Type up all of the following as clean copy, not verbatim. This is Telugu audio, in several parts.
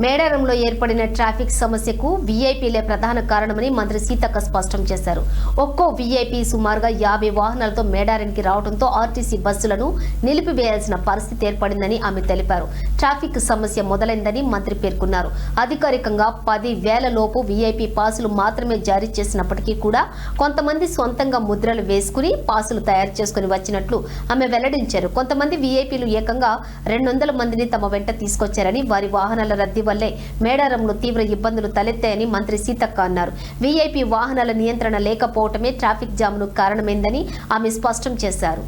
మేడారంలో ఏర్పడిన ట్రాఫిక్ సమస్యకు వీఐపీలే ప్రధాన కారణమని మంత్రి సీతక్క స్పష్టం చేశారు. ఒక్కో వీఐపీ సుమారుగా 50 వాహనాలతో మేడారానికి రావడంతో ఆర్టీసీ బస్సులను నిలిపివేయాల్సిన పరిస్థితి ఏర్పడిందని ఆమె తెలిపారు. ట్రాఫిక్ సమస్య మొదలైందని మంత్రి పేర్కొన్నారు. అధికారికంగా 10,000 లోపు వీఐపీ పాసులు మాత్రమే జారీ చేసినప్పటికీ కూడా కొంతమంది సొంతంగా ముద్రలు వేసుకుని పాసులు తయారు చేసుకుని వచ్చినట్లు ఆమె వెల్లడించారు. కొంతమంది వీఐపీలు ఏకంగా 200 మందిని తమ వెంట తీసుకొచ్చారని, వారి వాహనాల రద్దీ వల్లే మేడారంలో తీవ్ర ఇబ్బందులు తలెత్తాయని మంత్రి సీతక్క అన్నారు. వీఐపీ వాహనాల నియంత్రణ లేకపోవటమే ట్రాఫిక్ జామ్ను కారణమైందని ఆమె స్పష్టం చేశారు.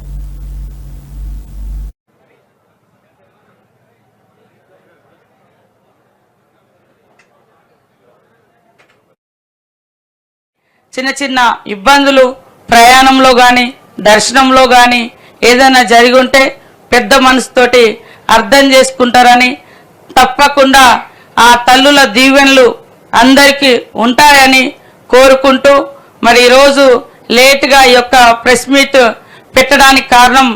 చిన్న చిన్న ఇబ్బందులు ప్రయాణంలో కానీ దర్శనంలో కానీ ఏదైనా జరిగి ఉంటే పెద్ద మనసుతోటి అర్థం చేసుకుంటారని, తప్పకుండా ఆ తల్లుల దీవెనలు అందరికీ ఉంటాయని కోరుకుంటూ మరి ఈరోజు లేట్గా ఈ యొక్క ప్రెస్ మీట్ పెట్టడానికి కారణం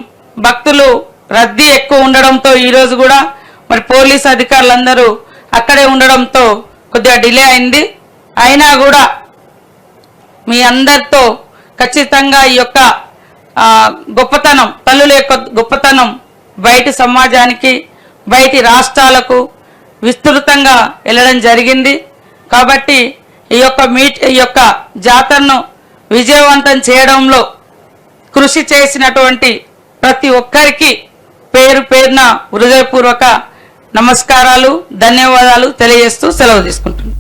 భక్తులు రద్దీ ఎక్కువ ఉండడంతో ఈరోజు కూడా మరి పోలీస్ అధికారులందరూ అక్కడే ఉండడంతో కొద్దిగా డిలే అయింది. అయినా కూడా మీ అందరితో ఖచ్చితంగా ఈ యొక్క గొప్పతనం, తల్లుల యొక్క గొప్పతనం బయటి సమాజానికి, బయటి రాష్ట్రాలకు విస్తృతంగా వెళ్ళడం జరిగింది. కాబట్టి ఈ యొక్క జాతరను విజయవంతం చేయడంలో కృషి చేసినటువంటి ప్రతి ఒక్కరికి పేరు పేరున హృదయపూర్వక నమస్కారాలు, ధన్యవాదాలు తెలియజేస్తూ సెలవు తీసుకుంటున్నాను.